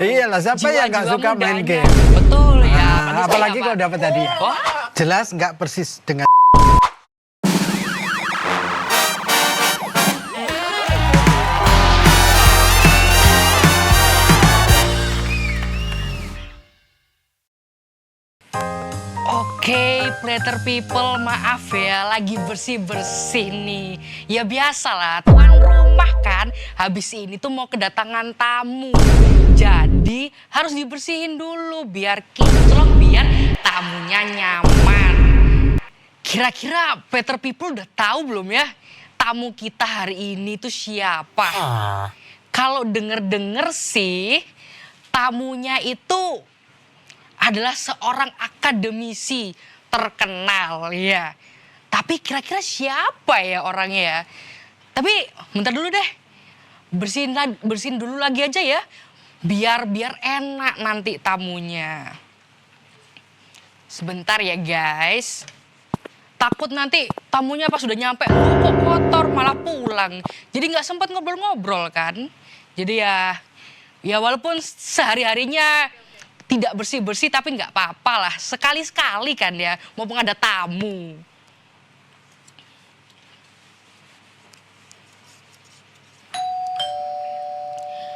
Iyalah, siapa yang nggak suka main game? Betul ya. Apalagi kalau dapat hadiah. Wah. Jelas nggak persis dengan. Oke, Platter People, maaf ya, lagi bersih-bersih nih. Ya biasalah, tuan rumah kan, habis ini tuh mau kedatangan tamu. Jadi harus dibersihin dulu biar kinclong, biar tamunya nyaman. Kira-kira Platter People udah tahu belum ya, tamu kita hari ini tuh siapa? Kalau denger-denger sih, tamunya itu adalah seorang akademisi terkenal ya. Tapi kira-kira siapa ya orangnya ya? Tapi bentar dulu deh. Bersihin dulu lagi aja ya. Biar enak nanti tamunya. Sebentar ya guys. Takut nanti tamunya pas sudah nyampe, kok kotor malah pulang. Jadi nggak sempat ngobrol-ngobrol kan. Jadi ya walaupun sehari-harinya tidak bersih-bersih tapi nggak apa-apa lah. Sekali-sekali kan ya, mumpung ada tamu.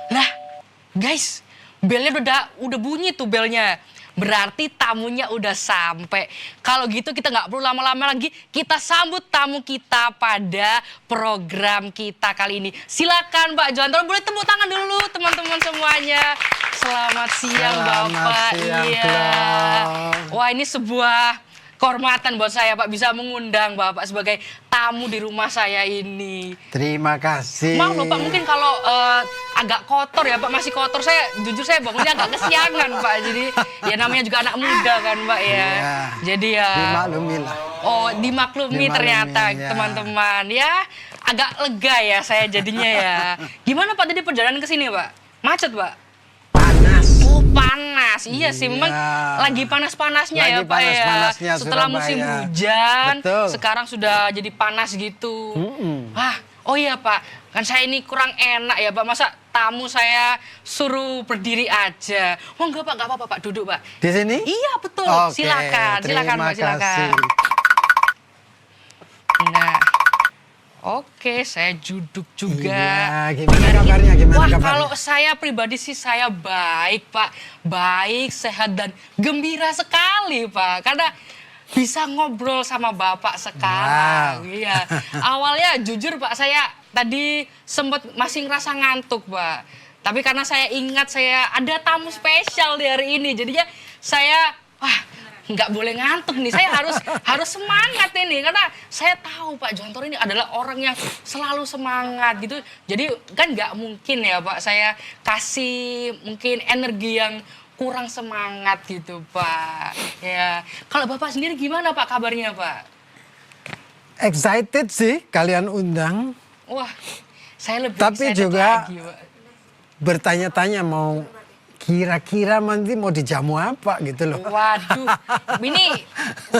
Lah, guys, belnya udah bunyi tuh belnya. Berarti tamunya udah sampai. Kalau gitu kita nggak perlu lama-lama lagi. Kita sambut tamu kita pada program kita kali ini. Silakan Pak Johanton, boleh tepuk tangan dulu teman-teman semuanya. Selamat siang Bapak. Siang, iya. Wah, ini sebuah kehormatan buat saya Pak bisa mengundang Bapak sebagai tamu di rumah saya ini. Terima kasih. Maaf loh Pak, mungkin kalau agak kotor ya Pak, masih kotor. Jujur saya bangunnya agak kesiangan Pak. Jadi ya namanya juga anak muda kan Pak ya. Iya. Jadi ya. Dimaklumi lah. Oh, dimaklumi ternyata ya. teman-teman. Ya agak lega ya saya jadinya ya. Gimana Pak tadi perjalanan ke sini Pak? Macet Pak? Panas. Oh panas, iya sih memang Iya. lagi panas-panasnya ya Lagi Pak ya. panas-panasnya Setelah Surabaya. musim hujan, Betul. sekarang sudah jadi panas gitu. Wah, oh iya Pak, kan saya ini kurang enak ya Pak, masa tamu saya suruh berdiri aja. Oh enggak Pak, enggak apa-apa Pak, duduk Pak. Di sini? Iya betul, Oke, silakan Pak, silakan. kasih. Nah, oke, saya duduk juga. Iya, gimana kabarnya? Wah, kalau saya pribadi sih saya baik, Pak. Baik, sehat, dan gembira sekali, Pak. Karena bisa ngobrol sama Bapak sekarang. Wow. Iya. Awalnya jujur, Pak, saya tadi sempat masih ngerasa ngantuk, Pak. Tapi karena saya ingat saya ada tamu spesial di hari ini. Jadinya saya, nggak boleh ngantuk nih, saya harus semangat ini karena saya tahu Pak Johanton ini adalah orang yang selalu semangat gitu. Jadi kan nggak mungkin ya Pak saya kasih mungkin energi yang kurang semangat gitu Pak. Ya, kalau Bapak sendiri gimana Pak kabarnya Pak? Excited sih kalian undang. Wah, saya lebih Tapi excited juga lagi, Pak. Bertanya-tanya mau kira-kira nanti mau dijamu apa gitu loh. Waduh, ini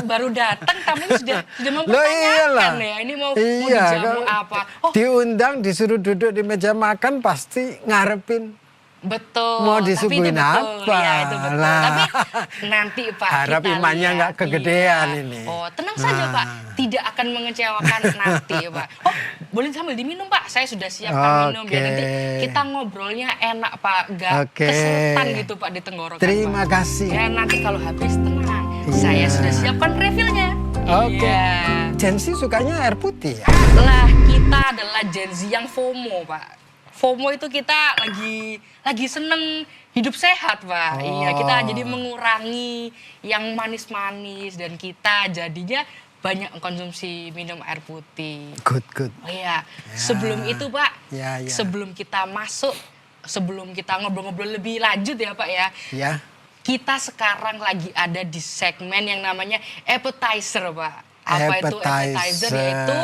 baru datang tamunya sudah Loh, mempertanyakan iyalah. ya. Ini mau Iya, dijamu apa? Oh, diundang disuruh duduk di meja makan pasti ngarepin. betul. Mau Tapi disuguhin itu betul. apa? Ya, itu betul. Lah. Tapi nanti Pak Harap kita imannya lihat. nggak kegedean Iya. ini. Oh, tenang saja Nah. Pak. Tidak akan mengecewakan nanti Pak. Oh, boleh sambil diminum Pak. Saya sudah siapkan minum biar nanti kita ngobrolnya enak Pak. Nggak keseretan gitu Pak di tenggorokan. Terima Pak. kasih. Ya nanti kalau habis tenang. Saya Iya. sudah siapkan refillnya. Oke. Iya. Jensi sukanya air putih ya? Lah kita adalah Gen Z yang FOMO Pak. FOMO itu kita lagi seneng hidup sehat Pak. Iya, kita jadi mengurangi yang manis-manis dan kita jadinya banyak konsumsi minum air putih. Good. Oh iya, sebelum itu Pak, Ya. sebelum kita masuk, sebelum kita ngobrol-ngobrol lebih lanjut ya Pak ya. Ya. Kita sekarang lagi ada di segmen yang namanya appetizer Pak. Apa itu appetizer? Yaitu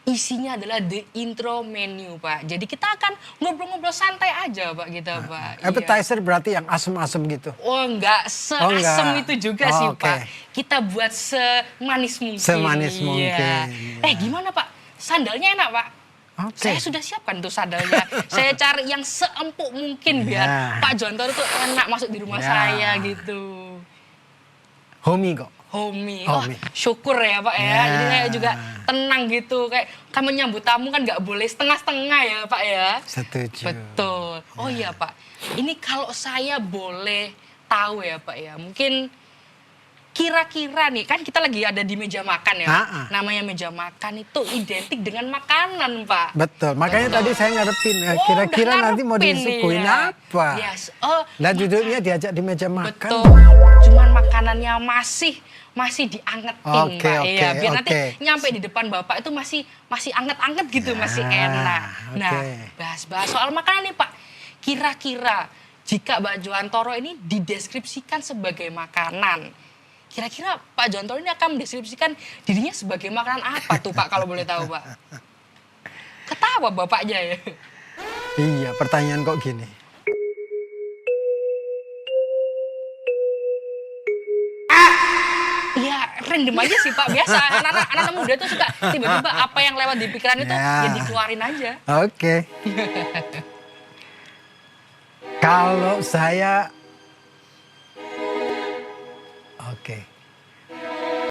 isinya adalah the intro menu Pak. Jadi kita akan ngobrol-ngobrol santai aja Pak kita Pak. Appetizer berarti yang asem-asem gitu? Oh enggak, seasem itu juga sih Pak. Kita buat semanis mungkin. Semanis mungkin. Gimana Pak? Sandalnya enak Pak? Saya sudah siapkan tuh sandalnya. Saya cari yang seempuk mungkin biar Pak Jontoro tuh enak masuk di rumah saya gitu. Homey kok. Homey. Wah, syukur ya Pak ya. Jadi saya juga tenang gitu. Kayak kan menyambut tamu kan nggak boleh setengah-setengah ya Pak ya. Setuju. Betul. Oh iya Pak. Ini kalau saya boleh tahu ya Pak ya. Mungkin kira-kira nih, kan kita lagi ada di meja makan ya. Namanya meja makan itu identik dengan makanan, Pak. Betul, makanya tadi saya ngarepin. Kira-kira nanti mau disuguhin apa? Yes. Dan duduknya diajak di meja makan. Betul, cuman makanannya masih diangetin, Pak. Iya, biar nanti nyampe di depan Bapak itu masih anget-anget gitu, masih enak. Nah, bahas-bahas soal makanan nih, Pak. Kira-kira jika Pak Jontoro ini dideskripsikan sebagai makanan, kira-kira Pak Jontoro ini akan mendeskripsikan dirinya sebagai makanan apa tuh Pak, kalau boleh tahu Pak? Ketawa bapaknya ya. Iya, pertanyaan kok gini. Iya, random aja sih Pak, biasa. Anak-anak muda tuh suka tiba-tiba apa yang lewat di pikiran itu ya dikeluarin aja. Oke. Kalau saya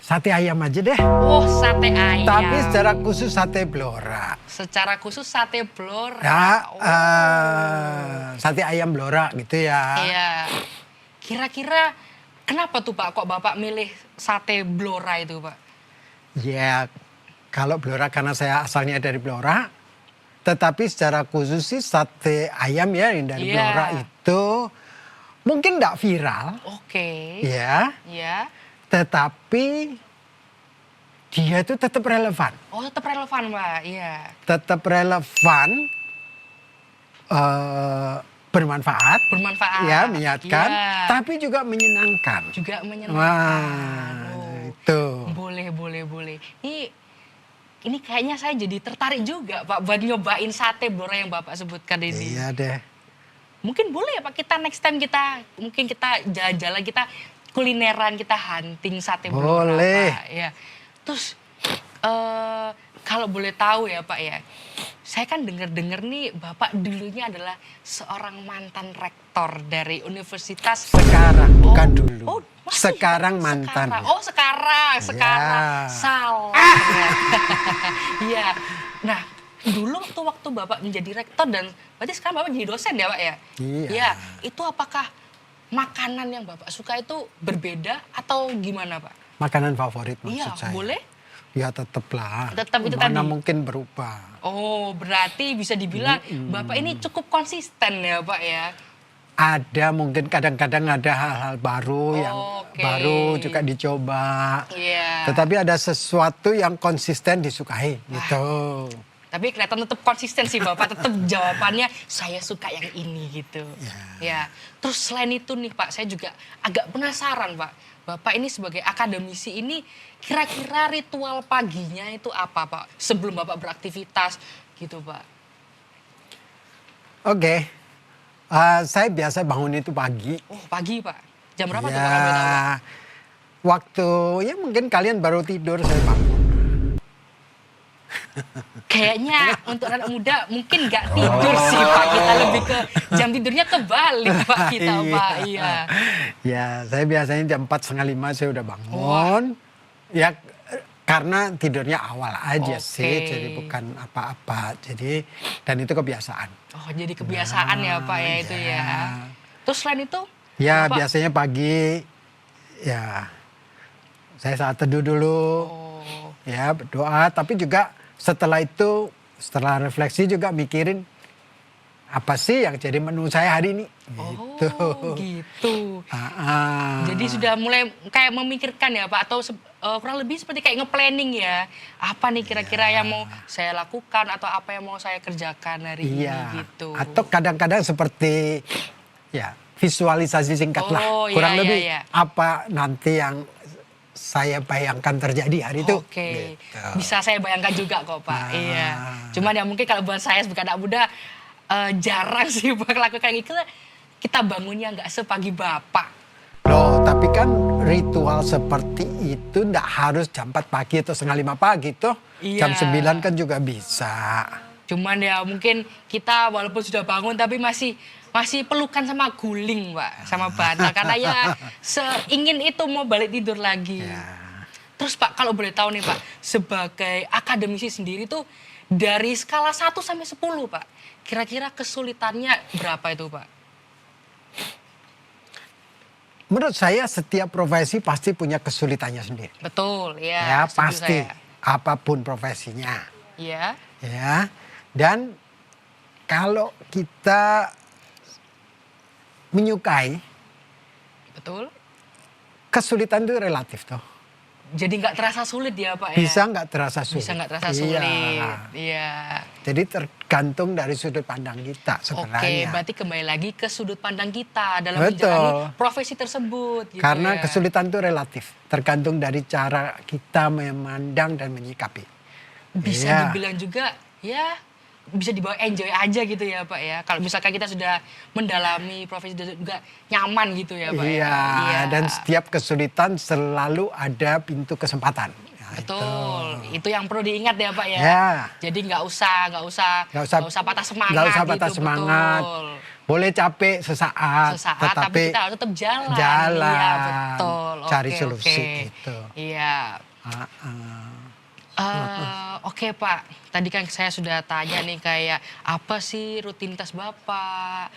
sate ayam aja deh. Oh, sate ayam. Tapi secara khusus sate Blora. Secara khusus sate Blora. Ya, sate ayam Blora gitu ya. Iya. Kira-kira kenapa tuh Pak kok Bapak milih sate Blora itu Pak? Ya, kalau Blora karena saya asalnya dari Blora. Tetapi secara khusus sih sate ayam ya yang dari Blora itu mungkin nggak viral. Oke. Ya. Iya. Tetapi dia itu tetap relevan. Oh, tetap relevan, Pak. Iya. Tetap relevan, bermanfaat. Bermanfaat. Ya, mengingatkan. Tapi juga menyenangkan. Juga menyenangkan. Wah, itu. Boleh. Ini kayaknya saya jadi tertarik juga, Pak, buat nyobain sate Blora yang Bapak sebutkan ini. Iya deh. Mungkin boleh ya, Pak, kita next time mungkin kita jalan-jalan, kita kulineran, kita hunting sate Blora, boleh. Pak. Ya. Terus kalau boleh tahu ya Pak ya, saya kan dengar nih Bapak dulunya adalah seorang mantan rektor dari universitas. Sekarang, bukan dulu. Oh, sekarang mantan. Sekarang. Salah. Iya. Nah, dulu waktu Bapak menjadi rektor dan berarti sekarang Bapak jadi dosen ya Pak ya? Iya. Ya, itu apakah makanan yang Bapak suka itu berbeda atau gimana Pak? Makanan favorit maksud saya. Iya, boleh? Ya tetaplah. Tetap itu Mana tadi. mungkin berubah. Oh, berarti bisa dibilang Bapak ini cukup konsisten ya Pak ya? Ada mungkin kadang-kadang ada hal-hal baru yang baru juga dicoba. Iya. Tetapi ada sesuatu yang konsisten disukai gitu. Tapi kelihatan tetap konsisten sih Bapak, tetap jawabannya saya suka yang ini gitu. Ya. Terus selain itu nih Pak, saya juga agak penasaran Pak. Bapak ini sebagai akademisi ini kira-kira ritual paginya itu apa Pak? Sebelum Bapak beraktivitas gitu Pak. Oke. Saya biasa bangun itu pagi. Oh pagi Pak? Jam berapa tuh Ya, Pak? waktu ya mungkin kalian baru tidur saya bangun. Kayaknya untuk anak muda mungkin nggak tidur sih Pak. Kita lebih ke jam tidurnya kebalik Pak kita Pak. Iya. Ya saya biasanya jam 4:30 saya udah bangun. Ya karena tidurnya awal aja sih. Jadi bukan apa-apa. Jadi dan itu kebiasaan. Oh jadi kebiasaan ya Pak ya itu ya. Terus selain itu? Ya Bapak... biasanya pagi ya saya saat teduh dulu. Ya berdoa tapi juga setelah itu, setelah refleksi juga mikirin apa sih yang jadi menu saya hari ini. Gitu. Oh gitu. Jadi sudah mulai kayak memikirkan ya Pak, atau kurang lebih seperti kayak nge-planning ya. Apa nih kira-kira yang mau saya lakukan atau apa yang mau saya kerjakan hari ini gitu. Atau kadang-kadang seperti ya visualisasi singkat lah. Kurang lebih apa nanti yang saya bayangkan terjadi hari itu. Oke, gitu. Bisa saya bayangkan juga kok Pak. Iya. Cuman ya mungkin kalau buat saya sebagai anak muda jarang sih Pak lakukan gitu. Kita bangunnya nggak sepagi Bapak. Loh, tapi kan ritual seperti itu nggak harus jam 4 pagi atau 4:30 pagi toh. Jam 9 kan juga bisa. Cuman ya mungkin kita walaupun sudah bangun tapi masih pelukan sama guling Pak, sama bantal karena ya seingin itu mau balik tidur lagi. Ya. Terus Pak kalau boleh tahu nih Pak, sebagai akademisi sendiri tuh dari skala 1 sampai 10 Pak, kira-kira kesulitannya berapa itu Pak? Menurut saya setiap profesi pasti punya kesulitannya sendiri. Betul, Ya, setuju pasti. saya. Apapun profesinya. Iya, Ya. Dan kalau kita menyukai, betul. kesulitan itu relatif toh. Jadi nggak terasa sulit ya Pak ya? Bisa nggak terasa sulit. Bisa nggak terasa sulit. Iya. Jadi tergantung dari sudut pandang kita sebenarnya. Oke, berarti kembali lagi ke sudut pandang kita dalam Betul. menjalani profesi tersebut. Gitu Karena ya. kesulitan itu relatif. Tergantung dari cara kita memandang dan menyikapi. Bisa Iya. dibilang juga ya bisa dibawa enjoy aja gitu ya Pak ya. Kalau misalkan kita sudah mendalami profesi itu juga nyaman gitu ya Pak Iya, ya. Iya. dan setiap kesulitan selalu ada pintu kesempatan. Ya, Betul, itu yang perlu diingat ya Pak ya. Ya. Jadi nggak usah patah semangat. Nggak usah patah gitu, semangat. betul. Boleh capek sesaat, Tapi kita harus tetap jalan. jalan, Iya betul. cari Oke, solusi oke. gitu. Iya. Oke Pak, tadi kan saya sudah tanya nih kayak apa sih rutinitas Bapak,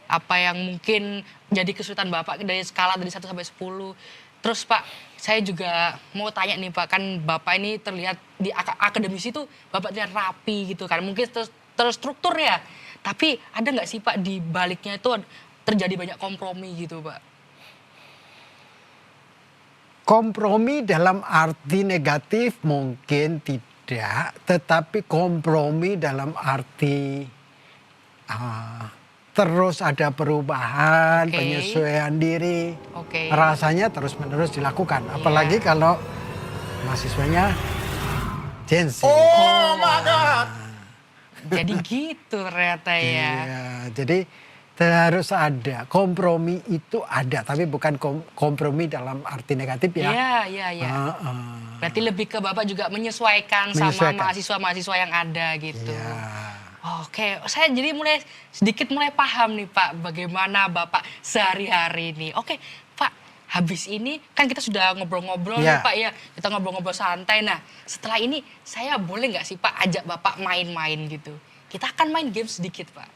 apa yang mungkin jadi kesulitan Bapak dari skala dari 1 sampai 10. Terus Pak, saya juga mau tanya nih Pak, kan Bapak ini terlihat di akademisi itu Bapak terlihat rapi gitu kan, mungkin terstruktur ya. Tapi ada nggak sih Pak di baliknya itu terjadi banyak kompromi gitu Pak? Kompromi dalam arti negatif mungkin tidak, tetapi kompromi dalam arti terus ada perubahan, Oke. penyesuaian diri, Oke. rasanya terus-menerus dilakukan. Apalagi kalau mahasiswanya Gen Z. Jadi gitu ternyata ya. Iya, jadi harus ada kompromi, itu ada, tapi bukan kompromi dalam arti negatif ya. Iya. Berarti lebih ke Bapak juga menyesuaikan sama Menyesuaikan. mahasiswa-mahasiswa yang ada gitu. Iya. Oke, saya jadi sedikit mulai paham nih Pak, bagaimana Bapak sehari-hari ini. Oke, Pak, habis ini kan kita sudah ngobrol-ngobrol nih Iya. Pak ya, kita ngobrol-ngobrol santai. Nah, setelah ini saya boleh nggak sih Pak ajak Bapak main-main gitu? Kita akan main game sedikit Pak.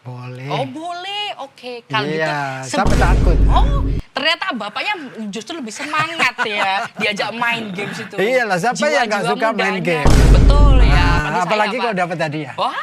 Boleh. Oh boleh, oke. Kalau Iya, gitu. siapa takut? Oh, ternyata bapaknya justru lebih semangat ya diajak main games itu. Iyalah, siapa yang nggak Jiwa-jiwa suka main mudanya. game? Betul ya. Nah, berarti apalagi saya, kalau Pak. dapat hadiah. Wah,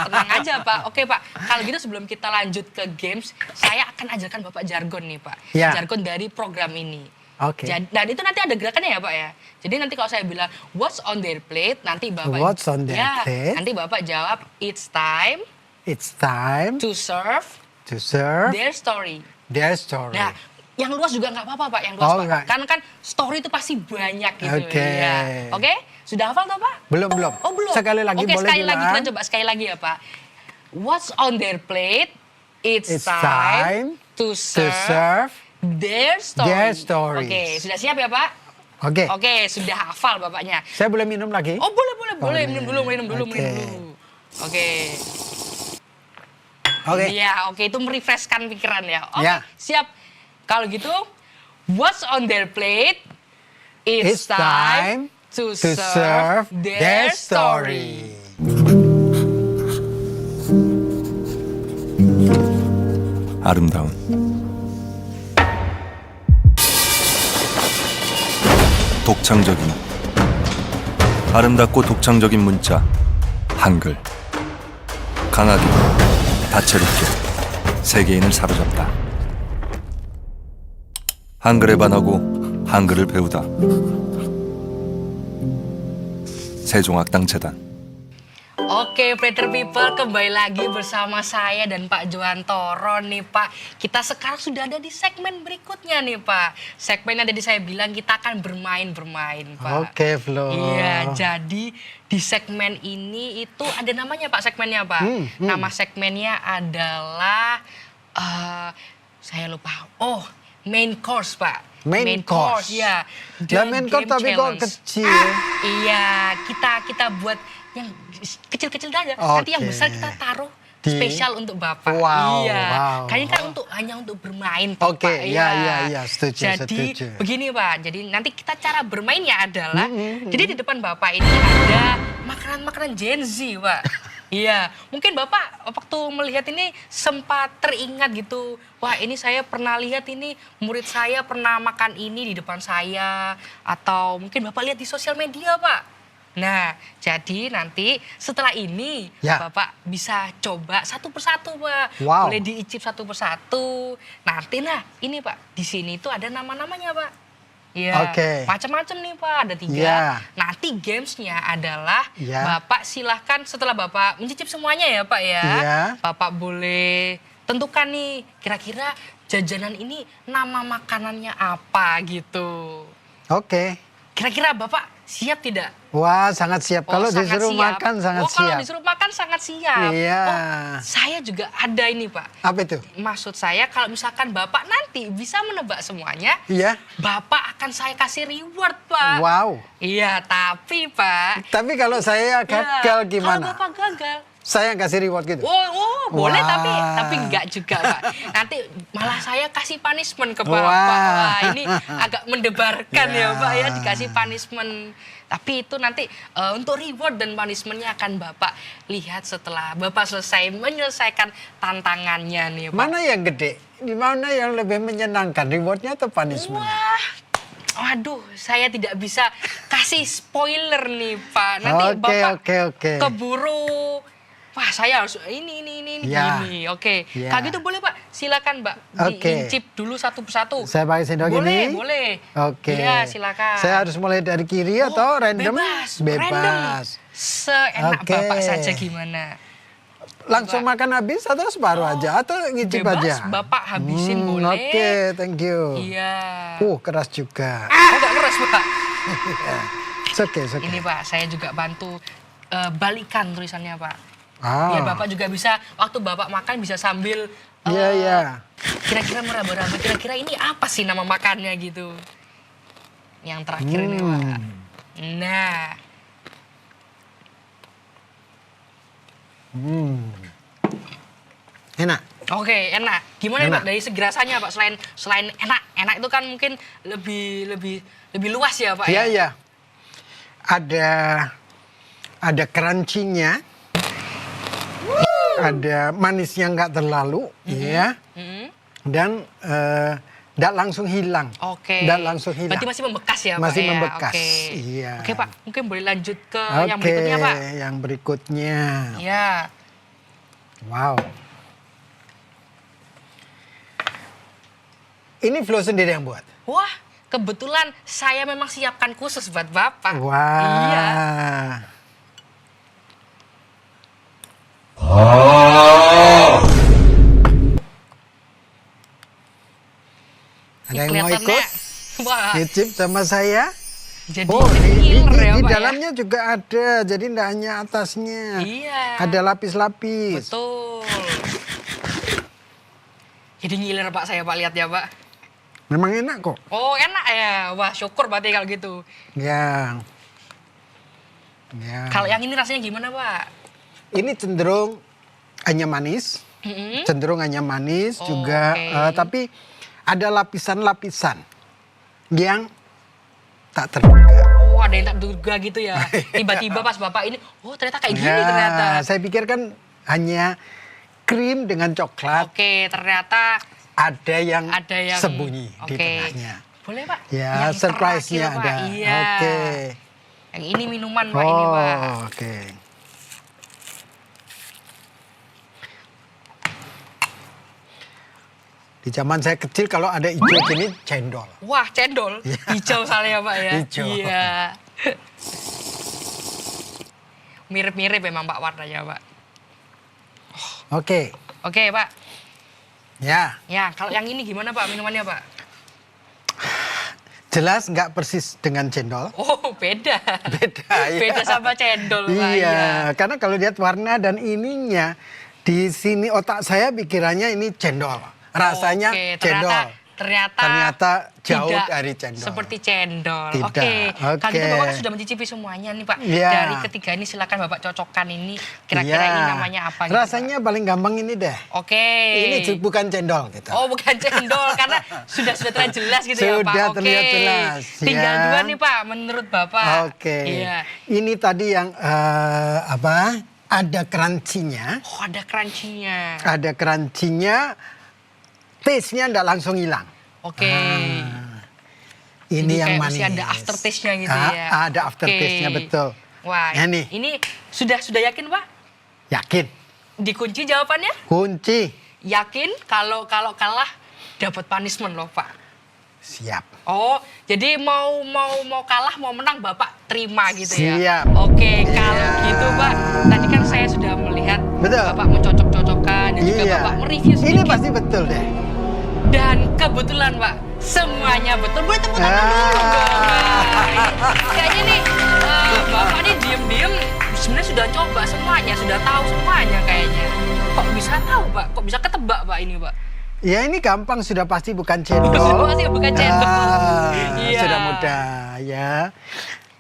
tenang aja Pak. Oke Pak, kalau gitu sebelum kita lanjut ke games, saya akan ajarkan Bapak jargon nih Pak. Ya. Jargon dari program ini. Oke. Dan itu nanti ada gerakannya ya Pak ya. Jadi nanti kalau saya bilang what's on their plate, nanti Bapak What's on their plate? nanti Bapak jawab it's time It's time to serve to serve their story. their story. Nah, yang luas juga nggak apa-apa Pak, yang luas Oh, Pak. enggak. Karena kan story itu pasti banyak gitu. Oke. Ya. Oke, sudah hafal toh Pak? Belum. Oh belum. Sekali lagi Oke, boleh sekali lagi bilang. kita coba sekali lagi ya Pak. What's on their plate? It's It's time time to to serve serve their story. their stories. Oke, sudah siap ya Pak? Oke. Oke, sudah hafal Bapaknya. Saya boleh minum lagi? Oh boleh. Boleh. Minum dulu. Oke. Oke. Oke. Iya, oke itu merefreshkan pikiran ya. Oke, Ya. siap. Kalau gitu, what's on their plate? It's time to serve their story. 아름다운 독창적인 아름답고 독창적인 문자 한글 강하게 다채롭게 세계인을 사로잡다 한글에 반하고 한글을 배우다 세종학당재단 Oke, Predator People, kembali lagi bersama saya dan Pak Joantoro nih Pak. Kita sekarang sudah ada di segmen berikutnya nih Pak. Segmen yang tadi saya bilang kita akan bermain-bermain Pak. Oke, Flo. Iya, jadi di segmen ini itu ada namanya Pak segmennya Pak. Nama segmennya adalah, saya lupa. Oh, main course Pak. Main course. ya. Lah, main course tapi kok kecil? Iya, kita buat yang kecil-kecil aja. Nanti yang Oke. besar kita taruh Di- spesial untuk Bapak. Wow, Iya. wow. Kayaknya kan hanya untuk bermain toh, Oke, Pak. iya, setuju, Jadi setuju. begini Pak, jadi nanti kita cara bermainnya adalah, jadi di depan Bapak ini ada makanan-makanan Gen Z Pak. Iya, mungkin Bapak waktu melihat ini sempat teringat gitu, wah ini saya pernah lihat ini murid saya pernah makan ini di depan saya, atau mungkin Bapak lihat di sosial media Pak. Nah, jadi nanti setelah ini Ya. Bapak bisa coba satu persatu, Pak. Wow. Boleh diicip satu persatu. Nanti nah, ini Pak, di sini tuh ada nama-namanya, Pak. Iya, Oke. macam-macam nih Pak, ada 3. Ya. Nanti gamesnya adalah Ya. Bapak silahkan setelah Bapak mencicip semuanya ya Pak ya. Iya. Bapak boleh tentukan nih, kira-kira jajanan ini nama makanannya apa gitu. Oke. Kira-kira Bapak siap tidak? Wah, sangat siap. Kalau sangat disuruh siap. makan sangat Kalau siap. disuruh makan sangat siap. Iya. Saya juga ada ini Pak. Apa itu? Maksud saya kalau misalkan Bapak nanti bisa menebak semuanya, Iya. Bapak akan saya kasih reward Pak. Wow. Iya, tapi Pak. Tapi kalau saya gagal Kalau gimana? Bapak gagal. Saya yang kasih reward gitu. Boleh Wah. tapi enggak juga Pak. Nanti malah saya kasih punishment ke Bapak. Wah. Wah, ini agak mendebarkan ya Ya. Pak ya, dikasih punishment. Tapi itu nanti untuk reward dan punishmentnya akan Bapak lihat setelah Bapak selesai menyelesaikan tantangannya nih Pak. Mana yang gede? Di mana yang lebih menyenangkan? Rewardnya atau punishment? Wah, waduh, saya tidak bisa kasih spoiler nih Pak. Nanti Bapak Oke. keburu. Wah, saya harus ini Ya. gini. Oke. Ya. Kalau gitu boleh Pak, silakan Mbak Oke. diincip dulu satu persatu. Saya pakai sendok boleh, ini? Boleh. Oke. Iya, silakan. Saya harus mulai dari kiri atau random? Bebas. Bebas. Random. Seenak Oke. Bapak saja gimana. Langsung makan habis atau separuh aja? Atau ngicip Bebas, aja? Bapak habisin boleh. Oke, thank you. Iya. Keras juga. Agak keras Pak. It's okay. Ini Pak, saya juga bantu balikan tulisannya Pak. Ah. Biar Bapak juga bisa, waktu Bapak makan bisa sambil Iya. kira-kira meraba-raba, kira-kira ini apa sih nama makannya gitu. Yang terakhir ini Pak. Nah, Enak. oke, enak. Gimana Enak. Pak dari segi rasanya Pak? Selain enak itu kan mungkin lebih luas ya Pak Iya, ya. iya. Ada crunchy-nya. Ada manisnya nggak terlalu, ya. Mm-mm. Dan nggak langsung hilang. Oke. Nggak langsung hilang. Berarti masih membekas ya Pak? Masih ya? membekas, Oke. iya. Oke Pak, mungkin boleh lanjut ke Oke, yang berikutnya Pak. yang berikutnya. Ya. Wow. Ini Flo sendiri yang buat. Wah, kebetulan saya memang siapkan khusus buat Bapak. Wah. Iya. Ada yang mau Kelihatannya, ikut? wah, Nyicip sama saya? jadi Oh, di killer ya Pak ya. dalamnya juga ada, jadi tidak hanya atasnya. Iya. Ada lapis-lapis. Betul. Jadi ngiler Pak saya Pak, lihat ya Pak. Memang enak kok. Oh enak ya, wah syukur berarti kalau gitu. Ya. Ya. Kalau yang ini rasanya gimana Pak? Ini cenderung hanya manis. Mm-mm. Cenderung hanya manis juga. Oke. Tapi ada lapisan-lapisan yang tak terduga. Oh ada yang tak duga gitu ya. Tiba-tiba pas Bapak ini, oh ternyata kayak gini Ya, ternyata. saya pikir kan hanya krim dengan coklat. Oke, ternyata Ada yang ada yang sembunyi di Oke. tengahnya. Boleh Pak? Ya, Yang surprise-nya terakhir, Pak. ada. Iya. Oke. Yang ini minuman Pak, ini Pak. Oke. Di zaman saya kecil kalau ada hijau gini cendol. Wah, cendol. Hijau soalnya Pak ya. Hijau. Iya. Mirip-mirip memang Pak warnanya Pak. Oke. Oke Pak. Ya, Ya, kalau yang ini gimana Pak minumannya Pak? jelas nggak persis dengan cendol. Oh, beda. Beda, ya. Beda sama cendol Pak. Iya, karena kalau lihat warna dan ininya di sini otak saya pikirannya ini cendol. Rasanya Oke, cendol. ternyata Ternyata jauh tidak dari cendol. seperti cendol. Tidak. Oke. Kalau gitu Oke. Bapak kan sudah mencicipi semuanya nih Pak. Iya. Dari ketiga ini silakan Bapak cocokkan ini. Kira-kira Iya. ini namanya apa gitu, Rasanya paling gampang ini deh. Pak? Oke. Ini bukan cendol gitu. Oh bukan cendol karena sudah terlihat jelas gitu ya Pak. Sudah Oke. terlihat jelas, Tinggal ya. dua nih Pak menurut Bapak. Oke. Iya. Ini tadi yang ada crunchy-nya. Oh ada crunchy-nya. Ada crunchy-nya. Taste-nya enggak langsung hilang. Oke. Ini Jadi yang kayak manis. masih ada aftertaste-nya gitu ya. Ada aftertaste-nya, Oke. betul. Wah, Ya nih. ini sudah yakin Pak? Yakin. Dikunci jawabannya? Kunci. Yakin kalau kalah dapat punishment loh Pak. Siap. Oh, jadi mau kalah mau menang Bapak terima gitu ya. Siap. Oke, kalau Iya. gitu Pak. Tadi kan saya sudah melihat Betul. Bapak mencocok-cocokkan dan juga Iya. Bapak mereview Ini sedikit. pasti betul deh. Dan kebetulan Pak, semuanya betul. Boleh tepuk tangan dulu dong. Kayaknya nih Bapak nih diem-diem sebenarnya sudah coba semuanya, sudah tahu semuanya kayaknya. Kok bisa tahu Pak? Kok bisa ketebak Pak ini Pak? Ya ini gampang, sudah pasti bukan cendol. Sudah pasti bukan cendol. Iya. Sudah mudah ya.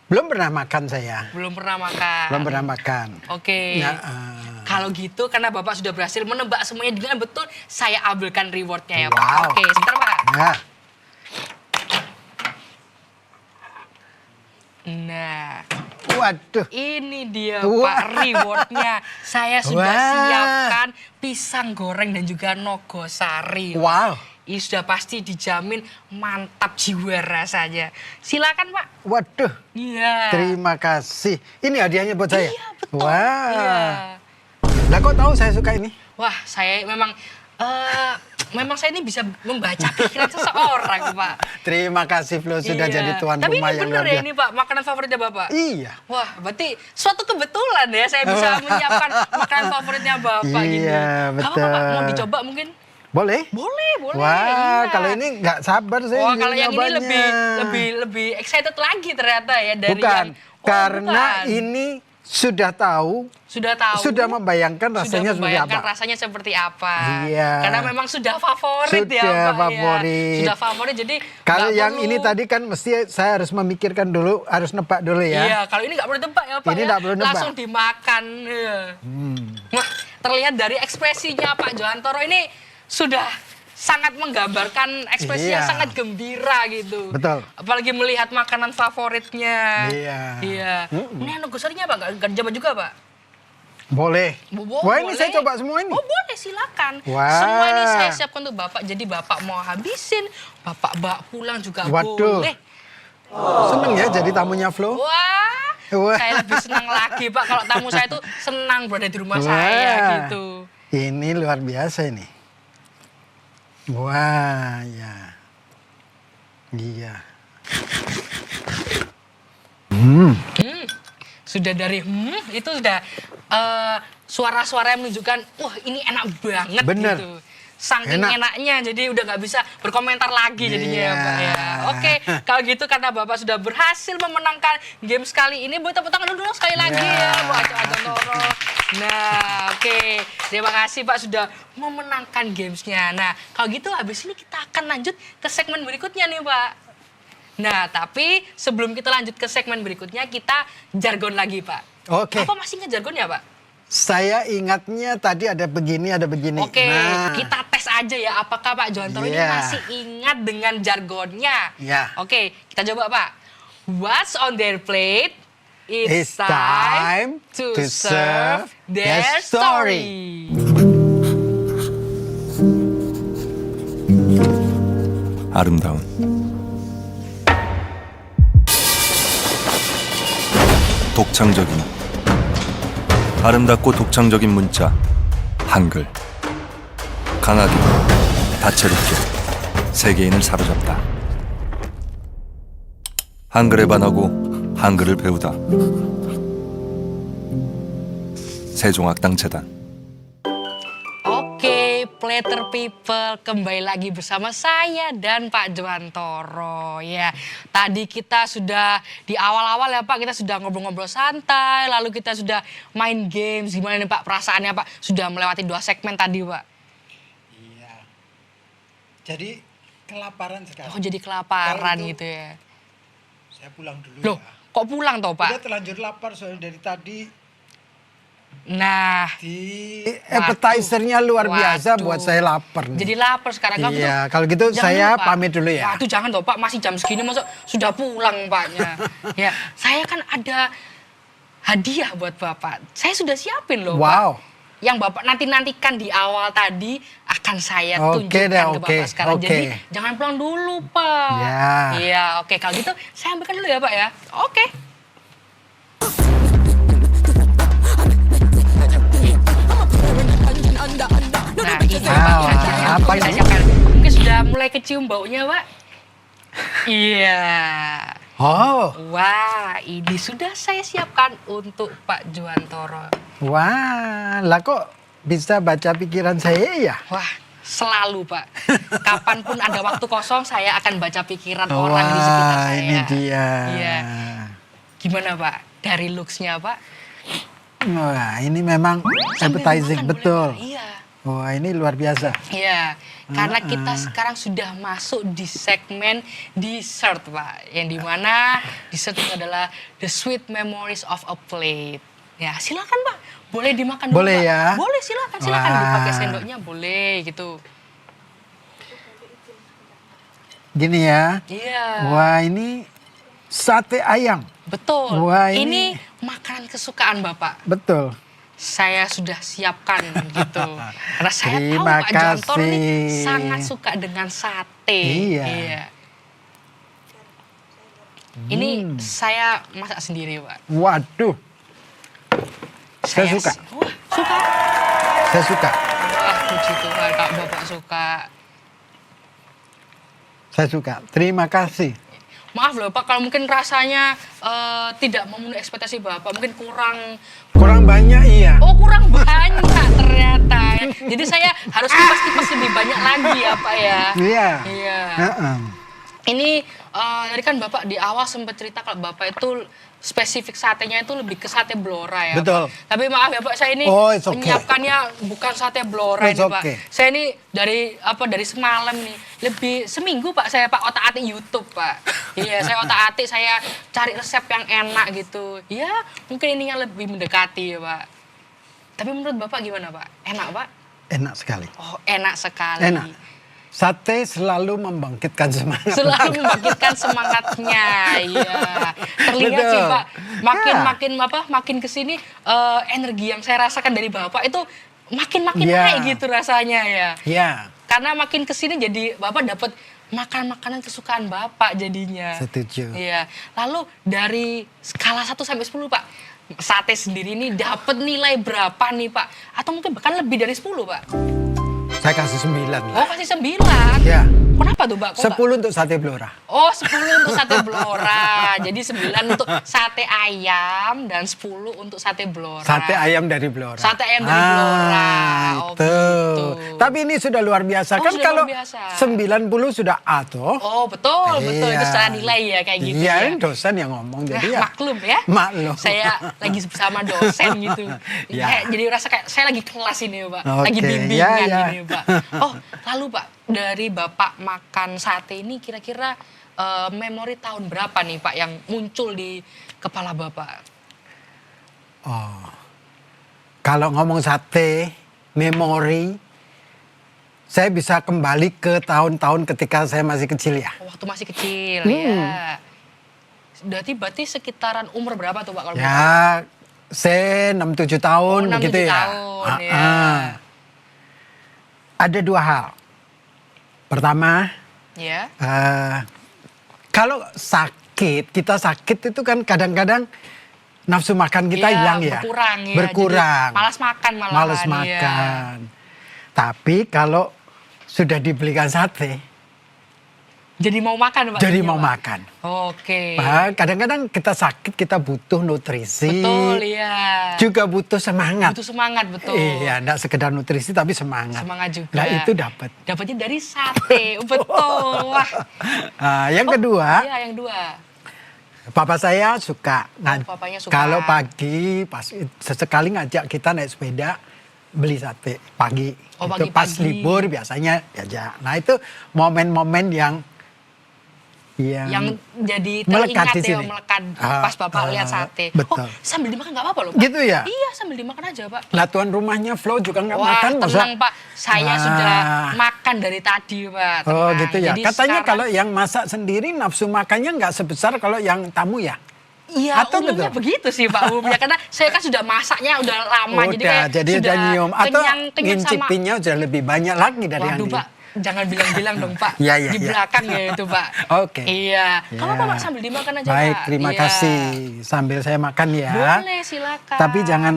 Belum pernah makan saya. Belum pernah makan. Belum pernah makan. Oke. Ya, Kalau gitu karena Bapak sudah berhasil menebak semuanya dengan betul, saya ambilkan rewardnya ya Pak. Wow. Oke, sebentar Pak. ya. Nah, Waduh. ini dia Wah. Pak rewardnya. Saya sudah Wah. siapkan pisang goreng dan juga nogosari. Wow. Ini sudah pasti dijamin mantap jiwa rasanya. Silakan Pak. Waduh. Iya. Terima kasih. Ini hadiahnya buat saya. Iya betul. Wah. Iya. Lah kok tahu saya suka ini? Wah, saya memang saya ini bisa membaca pikiran seseorang, Pak. Terima kasih Flo sudah Iya. jadi tuan Tapi rumah ini yang bener luar ya biasa. ini Pak, makanan favoritnya Bapak? Iya. Wah, berarti suatu kebetulan ya saya bisa menyiapkan makanan favoritnya Bapak gitu. Iya, Gak apa-apa, betul. Pak, mau dicoba mungkin? Boleh? Boleh. Wah, iya. kalau ini nggak sabar saya. Wah, ingin kalau yang ini nyobanya. lebih excited lagi ternyata ya dari Bukan, yang karena bukan. ini sudah tahu, sudah membayangkan rasanya sudah seperti membayangkan apa. rasanya seperti apa. Iya. Karena memang sudah favorit ya Sudah Pak favorit. ya. Sudah favorit jadi Kalau nggak yang perlu- ini tadi kan mesti saya harus memikirkan dulu, harus nebak dulu ya. Iya, kalau ini nggak perlu tebak ya Pak Ini ya. nggak perlu nebak. Langsung dimakan. Iya. Wah, terlihat dari ekspresinya Pak Johantoro ini sudah sangat menggambarkan ekspresi yang Iya. sangat gembira gitu. Betul. Apalagi melihat makanan favoritnya. Iya. Iya. Ini nogosarinya Pak, nggak dicoba juga Pak? Boleh. Wah, ini Boleh. saya coba semua ini. Oh boleh silakan. Wah. Semua ini saya siapkan untuk Bapak. Jadi Bapak mau habisin, Bapak bawa pulang juga Waduh. boleh. Seneng ya jadi tamunya Flo. Wah, saya lebih senang lagi Pak kalau tamu saya tuh senang berada di rumah saya gitu. Ini luar biasa ini. Wah, ya. Iya. Sudah dari itu sudah suara-suara yang menunjukkan wah ini enak banget Bener. gitu. Saking Enak. enaknya jadi udah nggak bisa berkomentar lagi jadinya ya Iya. Pak ya. Oke, kalau gitu karena Bapak sudah berhasil memenangkan game sekali ini, boleh tepuk tangan dulu sekali lagi Iya. ya buat Johantoro. Nah, oke. Terima kasih Pak sudah memenangkan gamesnya. Nah, kalau gitu habis ini kita akan lanjut ke segmen berikutnya nih Pak. Nah, tapi sebelum kita lanjut ke segmen berikutnya, kita jargon lagi, Pak. Oke. Apa masih ingat jargonnya, Pak? Saya ingatnya tadi ada begini, ada begini. Oke, Nah, kita tes aja ya, apakah Pak Johantoro ini Iya. masih ingat dengan jargonnya? Iya. Oke, kita coba, Pak. What's on their plate? It's time to serve their story. 아름다운 독창적인 아름답고 독창적인 문자 한글 강하게 다채롭게 세계인을 사로잡다 한글에 반하고 한글을 배우다 세종학당재단 Oke, Platter People, kembali lagi bersama saya dan Pak Johantoro. Ya, tadi kita sudah di awal-awal ya Pak, kita sudah ngobrol-ngobrol santai, lalu kita sudah main games. Gimana nih Pak perasaannya Pak? Sudah melewati 2 segmen tadi Pak. Iya. Jadi kelaparan sekali. Oh jadi kelaparan Kalau itu- gitu ya. Saya pulang dulu Loh, ya. kok pulang toh Udah Pak? terlanjur lapar soalnya dari tadi. Nah, Di Waduh. appetizer-nya luar biasa Waduh. buat saya lapar. nih. jadi lapar sekarang. Kalau Iya, gitu, kalau gitu jangan saya dulu, Pak. pamit dulu ya. Waduh jangan toh Pak, masih jam segini masa sudah pulang Paknya. Ya, saya kan ada hadiah buat Bapak. Saya sudah siapin loh Pak. Wow. Yang Bapak nantikan di awal tadi akan saya Oke tunjukkan deh, ke oke, Bapak sekarang. oke. Jadi jangan pulang dulu Pak. Ya. Iya, oke kalau gitu saya ambilkan dulu ya Pak ya. Oke. Nah ini Pak. apa Saya ini? siapkan. Mungkin sudah mulai kecium baunya Pak. Iya. Oh, Wah, ini sudah saya siapkan untuk Pak Juwantoro. wah, lah kok bisa baca pikiran saya ya? Wah, selalu Pak. Kapanpun ada waktu kosong, saya akan baca pikiran orang di sekitar saya. Ini dia. Iya. Gimana Pak? Dari looks-nya Pak? Wah, ini memang Sambil appetizing makan betul. boleh, Pak? Iya. Wah, ini luar biasa. Iya, karena kita sekarang sudah masuk di segmen dessert Pak. Yang dimana dessert itu adalah the sweet memories of a plate. Ya silakan Pak, boleh dimakan dulu Boleh Pak. ya? Boleh silakan Wah. dipakai sendoknya boleh gitu. Gini ya. Iya. Wah, ini sate ayam. Betul. Wah, ini makanan kesukaan Bapak. Betul. Saya sudah siapkan gitu. Karena saya tahu Terima Pak Juwantoro ini kasih. sangat suka dengan sate. Iya. Ini saya masak sendiri Pak. Waduh, saya suka. Wah, suka. saya suka. Wah, puji Tuhan Kak Bapak suka. Saya suka. Terima kasih. Maaf loh Pak, kalau mungkin rasanya tidak memenuhi ekspektasi Bapak, mungkin kurang. Kurang banyak iya. Oh kurang banyak ternyata. Jadi saya harus kipas-kipas lebih banyak lagi ya Pak ya. Iya. Iya. Heeh. Ini tadi kan Bapak di awal sempat cerita kalau Bapak itu spesifik satenya itu lebih ke sate blora ya Betul. Pak. Tapi maaf ya Pak, saya ini Oh, it's okay. menyiapkannya bukan sate blora It's ini Pak. okay. Saya ini dari semalam nih, lebih seminggu Pak saya Pak otak-atik YouTube Pak. Iya, saya otak-atik, saya cari resep yang enak gitu. Ya, mungkin ini yang lebih mendekati ya Pak. Tapi menurut Bapak gimana Pak? Enak Pak? Enak sekali. Oh, enak sekali. Enak. Sate selalu membangkitkan semangat. Selalu membangkitkan semangatnya, iya. Terlihat sih Betul. Pak, Ya. makin kesini energi yang saya rasakan dari Bapak itu makin Ya. naik gitu rasanya ya. Iya. Karena makin kesini jadi Bapak dapat makan makanan kesukaan Bapak jadinya. Setuju. Iya. Lalu dari skala 1 sampai 10 Pak, sate sendiri ini dapat nilai berapa nih Pak? Atau mungkin bahkan lebih dari 10 Pak? Saya kasih 9 lah. Oh kasih 9. Ya. Kenapa tuh Pak? Kok 10 untuk sate blora. Oh 10 untuk sate blora. Jadi 9 untuk sate ayam dan 10 untuk sate blora. Sate ayam dari blora. Sate ayam dari blora. Oh, itu. gitu. Tapi ini sudah luar biasa. Oh, Kan sudah kalau luar biasa. 90 sudah A toh. Oh betul, betul. Itu Iya. secara nilai ya kayak gitu Iya, ya. ini dosen yang ngomong jadi ya. Maklum ya. Maklum. Saya lagi bersama dosen gitu. Ya. Jadi rasa kayak saya lagi kelas ini Pak. Oke, Lagi bimbingan ya, ya. ini Pak. Oh lalu Pak, dari Bapak makan sate ini kira-kira memori tahun berapa nih Pak yang muncul di kepala Bapak? Oh. Kalau ngomong sate, memori, saya bisa kembali ke tahun-tahun ketika saya masih kecil ya. Waktu masih kecil ya. Berarti sekitaran umur berapa tuh Pak kalau boleh tahu? Ya, saya 6-7 tahun Oh, 6-7 begitu ya. tahun, ya. Ada dua hal. Pertama, Ya. kalau kita sakit itu kan kadang-kadang nafsu makan kita Iya, hilang ya. berkurang ya. Berkurang. Jadi malas makan malahan. Malas ya. makan. Tapi kalau sudah dibelikan sate, Jadi mau makan Pak? jadi jadinya, mau Pak? makan. Oke. Kadang-kadang kita sakit, kita butuh nutrisi. Betul ya. Juga butuh semangat. Butuh semangat betul. Iya, enggak sekedar nutrisi tapi semangat. Semangat juga. Nah, itu dapat. Dapatnya dari sate. Betul. Wah. Yang kedua, Iya, yang dua. papa saya suka. papanya suka. Kalau pagi pas sesekali ngajak kita naik sepeda beli sate pagi. Oh, Itu pas pagi-pagi. libur biasanya diajak. Nah itu momen-momen yang Yang jadi melekat teringat di ya, sini. melekat Ah, pas Bapak lihat sate. betul. Oh, sambil dimakan nggak apa-apa loh, Pak. Gitu ya? Iya, sambil dimakan aja, Pak. Lah tuan rumahnya Flo juga nggak Wah, makan masa? tenang, Pak. Saya Wah. sudah makan dari tadi, Pak. Oh Tenang. gitu ya. Jadi Katanya sekarang- kalau yang masak sendiri nafsu makannya nggak sebesar kalau yang tamu ya? Iya, Atau umumnya betul? begitu sih Pak umumnya. Karena saya kan sudah masaknya udah lama, jadi kayak jadi sudah udah nyium atau kenyang sama. ngincipinnya udah lebih banyak lagi dari Waduh Andi. Pak, jangan bilang-bilang dong Pak. Iya, iya, Di iya. belakang ya itu Pak. Oke. Iya. Ya. Kalau Pak sambil dimakan aja Baik, Pak. terima Iya. kasih. Sambil saya makan ya. Boleh, silakan. Tapi jangan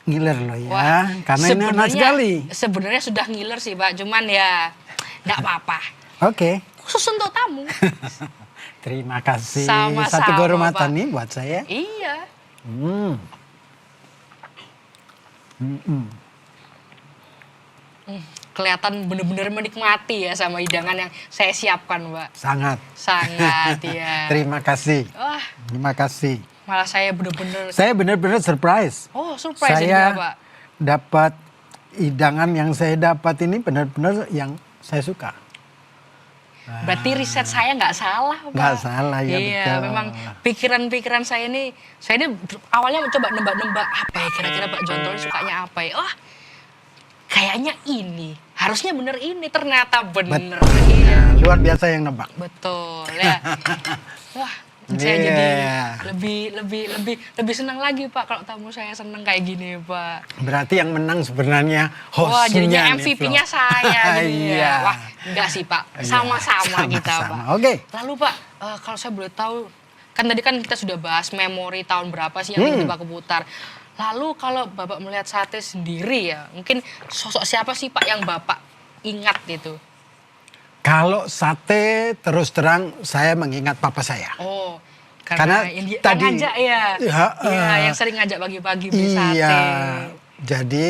ngiler loh ya, Wah, karena ini enak sekali. Sebenarnya sudah ngiler sih Pak, cuman ya nggak apa-apa. Oke, Khusus untuk tamu. terima kasih. Sama-sama, Satu Pak. kehormatan nih buat saya. Iya. Hmm. Kelihatan bener-bener menikmati ya sama hidangan yang saya siapkan Pak. Sangat. Sangat ya. Terima kasih. Wah, Terima kasih. malah saya bener-bener. Saya benar-benar surprise. Oh, surprise juga Saya Pak. dapat hidangan yang saya dapat ini benar-benar yang saya suka. Berarti riset saya nggak salah Pak. Nggak salah, ya, Iya, betul. memang pikiran-pikiran saya ini awalnya mencoba nebak-nebak apa ya kira-kira Pak Jonto ini sukanya apa ya. Wah, kayaknya ini. Harusnya bener ini, ternyata bener. Iya. Nah, luar biasa yang nebak. Betul ya. Wah, saya Iya. jadi lebih senang lagi Pak kalau tamu saya senang kayak gini Pak. Berarti yang menang sebenarnya hostnya. Wah, jadinya nih, MVP-nya Flo. saya jadinya. Iya. Wah, enggak sih Pak. Iya, Sama-sama kita sama-sama. Pak. Oke. Lalu Pak, kalau saya boleh tahu, kan tadi kan kita sudah bahas memori tahun berapa sih yang tiba-tiba keputar. Lalu kalau Bapak melihat sate sendiri ya, mungkin sosok siapa sih Pak yang Bapak ingat itu? Kalau sate terus terang saya mengingat papa saya. Oh, Karena karena yang tadi- ngajak ya. Ya, Iya, yang sering ngajak pagi-pagi beli sate. Iya. Jadi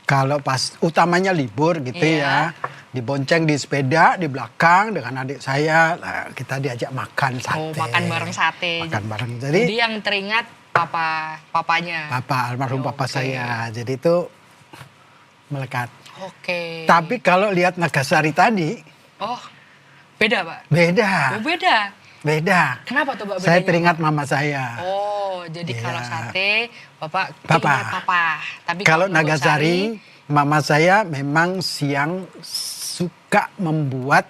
kalau pas utamanya libur gitu Iya. ya, dibonceng di sepeda di belakang dengan adik saya, nah, kita diajak makan sate. Oh, makan bareng sate. Makan bareng. Jadi Jadi yang teringat papanya. papa almarhum papa Oke. saya. Jadi itu melekat. Oke. Tapi kalau lihat Nagasari tadi Oh, beda Pak? beda. Oh, beda. Beda. Kenapa tuh Pak bedanya? Saya teringat mama saya. Oh, jadi Iya. kalau sate, Bapak Papa. ingat papa. Tapi Kalau Nagasari, mama saya memang siang suka membuat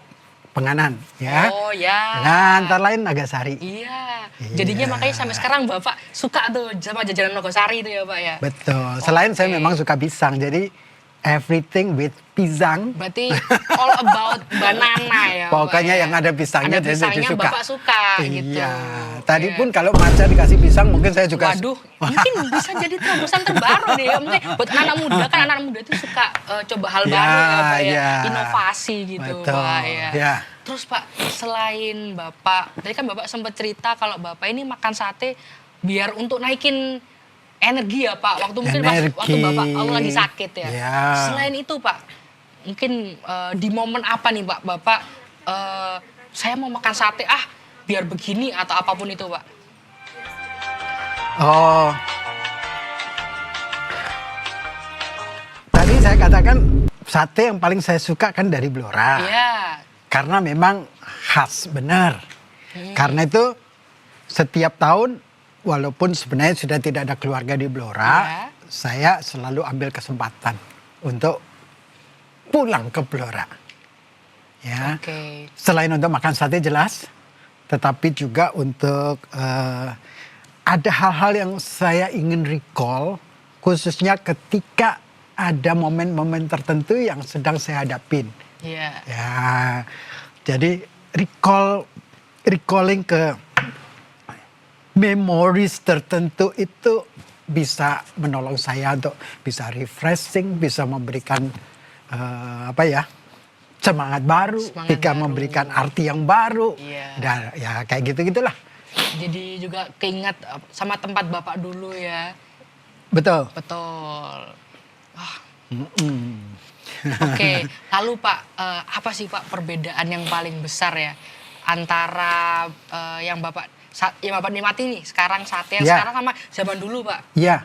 penganan ya. Oh, ya. Nah, antara lain Nagasari. Iya. Iya. Jadinya makanya sampai sekarang Bapak suka tuh sama jajanan Nogosari itu ya Pak ya. Betul. Selain saya Oke. memang suka pisang, jadi everything with pisang. Berarti all about banana ya. Pak, Pokoknya ya? yang ada pisangnya, Ada jadi pisangnya suka. Bapak suka gitu. Iya. Tadi Iya. pun kalau maca dikasih pisang mungkin saya juga. Waduh, mungkin bisa jadi terobosan terbaru deh. Mungkin buat anak muda kan anak muda itu suka coba hal Ya, baru ya, Pak ya. ya. Inovasi gitu, Betul, Pak ya. ya. Terus Pak, selain Bapak, tadi kan Bapak sempat cerita kalau Bapak ini makan sate biar untuk naikin energi ya Pak. Waktu mungkin waktu Bapak lagi sakit ya. Ya. Selain itu Pak, mungkin di momen apa nih Pak, Bapak saya mau makan sate biar begini atau apapun itu Pak. Oh. Tadi saya katakan sate yang paling saya suka kan dari Blora. Iya. Karena memang khas, benar. Karena itu setiap tahun walaupun sebenarnya sudah tidak ada keluarga di Blora, Iya. saya selalu ambil kesempatan untuk pulang ke Blora. Ya. Oke. Selain untuk makan sate jelas, tetapi juga untuk ada hal-hal yang saya ingin recall, khususnya ketika ada momen-momen tertentu yang sedang saya hadapin. Iya. Ya, jadi recalling ke memories tertentu itu bisa menolong saya untuk bisa refreshing, bisa memberikan semangat baru, Semangat bisa baru. memberikan arti yang baru, Iya. dan ya kayak gitu-gitulah. Jadi juga keinget sama tempat Bapak dulu ya. Betul. Betul. Wah, Mm-mm. oke. Lalu Pak, apa sih Pak perbedaan yang paling besar ya antara yang Bapak nikmati nih sekarang sate yang Ya. sekarang sama zaman dulu Pak? Ya,